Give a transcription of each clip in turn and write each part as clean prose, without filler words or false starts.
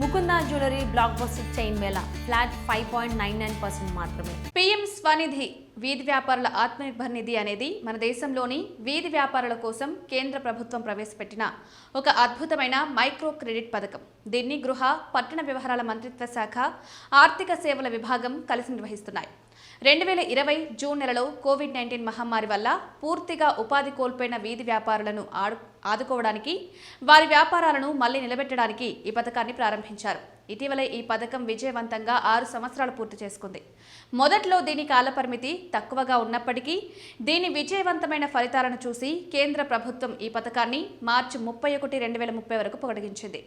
Mukunda jewellery block buster chain Mela flat 5.99% మాత్రమే. PM Svanidhi వీధి వ్యాపారుల ఆత్మనిర్భర్ నిధి అనేది మన దేశంలోని వీధి వ్యాపారుల కోసం కేంద్ర ప్రభుత్వం ప్రవేశపెట్టిన ఒక అద్భుతమైన మైక్రో క్రెడిట్ పథకం. దీన్ని గృహ పట్టణ వ్యవహారాల మంత్రిత్వ శాఖ ఆర్థిక సేవల విభాగం కలిసి నిర్వహిస్తున్నాయి. 2020 జూన్ నెలలో కోవిడ్-19 మహమ్మారి వల్ల పూర్తిగా ఉపాధి కోల్పోయిన వీధి వ్యాపారులను ఆదుకోవడానికి, వారి వ్యాపారాలను మళ్లీ నిలబెట్టడానికి ఈ పథకాన్ని ప్రారంభించారు. ఇటీవల ఈ పథకం విజయవంతంగా 6 సంవత్సరాలు పూర్తి చేసుకుంది. మొదట్లో దీని కాలపరిమితి తక్కువగా ఉన్నప్పటికీ దీని విజయవంతమైన ఫలితాలను చూసి కేంద్ర ప్రభుత్వం ఈ పథకాన్ని మార్చి 31, 2030 వరకు పొడిగించింది.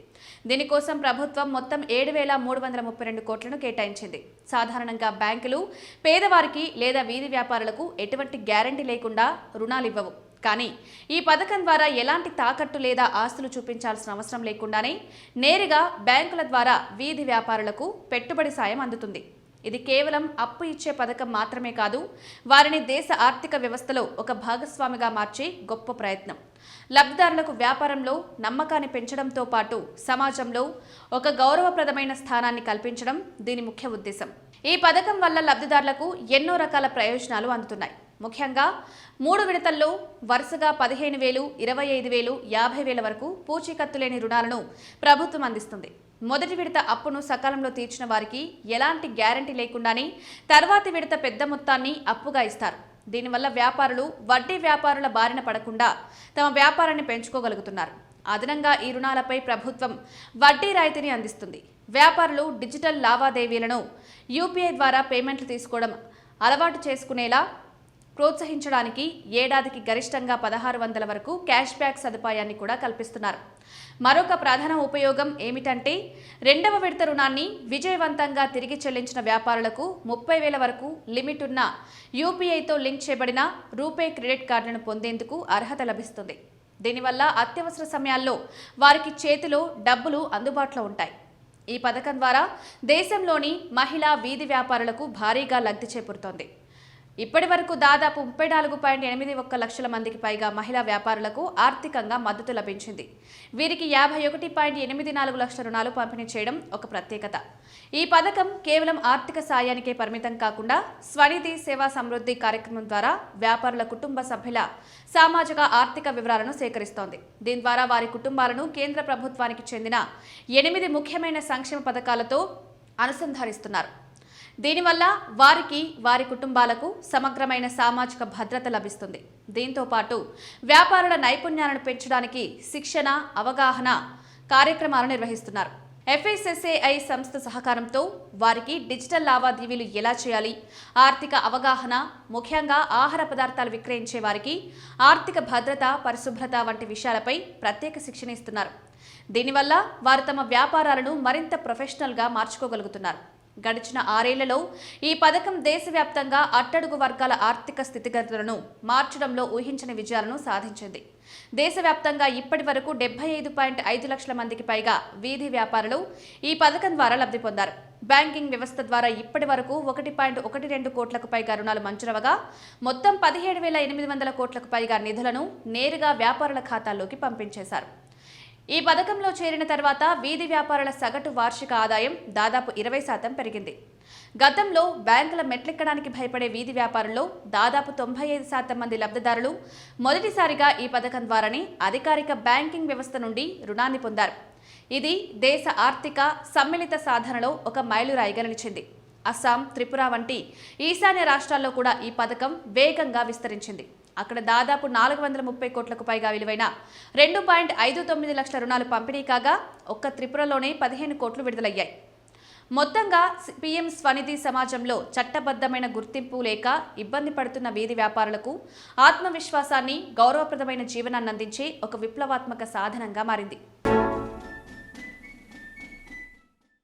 దీనికోసం ప్రభుత్వం మొత్తం 7,332 కోట్లను కేటాయించింది. సాధారణంగా బ్యాంకులు పేదవారికి లేదా వీధి వ్యాపారులకు ఎటువంటి గ్యారంటీ లేకుండా రుణాలు ఇవ్వవు. కానీ ఈ పథకం ద్వారా ఎలాంటి తాకట్టు లేదా ఆస్తులు చూపించాల్సిన అవసరం లేకుండానే నేరుగా బ్యాంకుల ద్వారా వీధి వ్యాపారులకు పెట్టుబడి సాయం అందుతుంది. ఇది కేవలం అప్పు ఇచ్చే పథకం మాత్రమే కాదు, వారిని దేశ ఆర్థిక వ్యవస్థలో ఒక భాగస్వామిగా మార్చే గొప్ప ప్రయత్నం. లబ్ధిదారులకు వ్యాపారంలో నమ్మకాన్ని పెంచడంతో పాటు సమాజంలో ఒక గౌరవప్రదమైన స్థానాన్ని కల్పించడం దీని ముఖ్య ఉద్దేశం. ఈ పథకం వల్ల లబ్ధిదారులకు ఎన్నో రకాల ప్రయోజనాలు అందుతున్నాయి. ముఖ్యంగా 3 విడతల్లో వరుసగా 15,000, 25,000, 50,000 వరకు పూచీకత్తు లేని రుణాలను ప్రభుత్వం అందిస్తుంది. మొదటి విడత అప్పును సకాలంలో తీర్చిన వారికి ఎలాంటి గ్యారంటీ లేకుండానే తర్వాతి విడత పెద్ద మొత్తాన్ని అప్పుగా ఇస్తారు. దీనివల్ల వ్యాపారులు వడ్డీ వ్యాపారుల బారిన పడకుండా తమ వ్యాపారాన్ని పెంచుకోగలుగుతున్నారు. అదనంగా ఈ రుణాలపై ప్రభుత్వం వడ్డీ రాయితీని అందిస్తుంది. వ్యాపారులు డిజిటల్ లావాదేవీలను యూపీఐ ద్వారా పేమెంట్లు తీసుకోవడం అలవాటు చేసుకునేలా ప్రోత్సహించడానికి ఏడాదికి గరిష్టంగా 1,600 వరకు క్యాష్ బ్యాక్ సదుపాయాన్ని కూడా కల్పిస్తున్నారు. మరొక ప్రధాన ఉపయోగం ఏమిటంటే 2వ విడత రుణాన్ని విజయవంతంగా తిరిగి చెల్లించిన వ్యాపారులకు 30,000 వరకు లిమిట్ ఉన్న యూపీఐతో లింక్ చేయబడిన రూపే క్రెడిట్ కార్డులను పొందేందుకు అర్హత లభిస్తుంది. దీనివల్ల అత్యవసర సమయాల్లో వారికి చేతిలో డబ్బులు అందుబాటులో ఉంటాయి. ఈ పథకం ద్వారా దేశంలోని మహిళా వీధి వ్యాపారులకు భారీగా లబ్ధి చేకూరుతోంది. ఇప్పటి వరకు దాదాపు 34.81 లక్షల మందికి పైగా మహిళా వ్యాపారులకు ఆర్థికంగా మద్దతు లభించింది. వీరికి 51.84 లక్షల రుణాలు పంపిణీ చేయడం ఒక ప్రత్యేకత. ఈ పథకం కేవలం ఆర్థిక సాయానికే పరిమితం కాకుండా స్వనిధి సేవా సమృద్ధి కార్యక్రమం ద్వారా వ్యాపారుల కుటుంబ సభ్యుల సామాజిక ఆర్థిక వివరాలను సేకరిస్తోంది. దీని ద్వారా వారి కుటుంబాలను కేంద్ర ప్రభుత్వానికి చెందిన 8 ముఖ్యమైన సంక్షేమ పథకాలతో అనుసంధానిస్తున్నారు. దీనివల్ల వారికి, వారి కుటుంబాలకు సమగ్రమైన సామాజిక భద్రత లభిస్తుంది. దీంతో పాటు వ్యాపారుల నైపుణ్యాలను పెంచడానికి శిక్షణ, అవగాహన కార్యక్రమాలు నిర్వహిస్తున్నారు. FSSAI సంస్థ సహకారంతో వారికి డిజిటల్ లావాదేవీలు ఎలా చేయాలి, ఆర్థిక అవగాహన, ముఖ్యంగా ఆహార పదార్థాలు విక్రయించే వారికి ఆర్థిక భద్రత, పరిశుభ్రత వంటి విషయాలపై ప్రత్యేక శిక్షణ ఇస్తున్నారు. దీనివల్ల వారు తమ వ్యాపారాలను మరింత ప్రొఫెషనల్గా మార్చుకోగలుగుతున్నారు. గడిచిన 6 ఏళ్లలో ఈ పథకం దేశవ్యాప్తంగా అట్టడుగు వర్గాల ఆర్థిక స్థితిగతులను మార్చడంలో ఊహించని విజయాలను సాధించింది. దేశవ్యాప్తంగా ఇప్పటి వరకు 75.5 లక్షల మందికి పైగా వీధి వ్యాపారులు ఈ పథకం ద్వారా లబ్ధి పొందారు. బ్యాంకింగ్ వ్యవస్థ ద్వారా ఇప్పటి వరకు 1.12 కోట్లకు పైగా రుణాలు మంజూరవగా మొత్తం 17,800 కోట్లకు పైగా నిధులను నేరుగా వ్యాపారుల ఖాతాల్లోకి పంపించేశారు. ఈ పథకంలో చేరిన తర్వాత వీధి వ్యాపారుల సగటు వార్షిక ఆదాయం దాదాపు 20% పెరిగింది. గతంలో బ్యాంకుల మెట్లెక్కడానికి భయపడే వీధి వ్యాపారుల్లో దాదాపు 95% మంది లబ్ధిదారులు మొదటిసారిగా ఈ పథకం ద్వారానే అధికారిక బ్యాంకింగ్ వ్యవస్థ నుండి రుణాన్ని పొందారు. ఇది దేశ ఆర్థిక సమ్మిళిత సాధనలో ఒక మైలురాయిగా నిలిచింది. అస్సాం, త్రిపుర వంటి ఈశాన్య రాష్ట్రాల్లో కూడా ఈ పథకం వేగంగా విస్తరించింది. అక్కడ దాదాపు 430 కోట్లకు పైగా విలువైన 2.59 లక్షల రుణాలు పంపిణీ కాగా ఒక్క త్రిపురలోనే 15 కోట్లు విడుదలయ్యాయి. మొత్తంగా పీఎం స్వనిధి సమాజంలో చట్టబద్ధమైన గుర్తింపు లేక ఇబ్బంది పడుతున్న వీధి వ్యాపారులకు ఆత్మవిశ్వాసాన్ని, గౌరవప్రదమైన జీవనాన్ని అందించే ఒక విప్లవాత్మక సాధనంగా మారింది.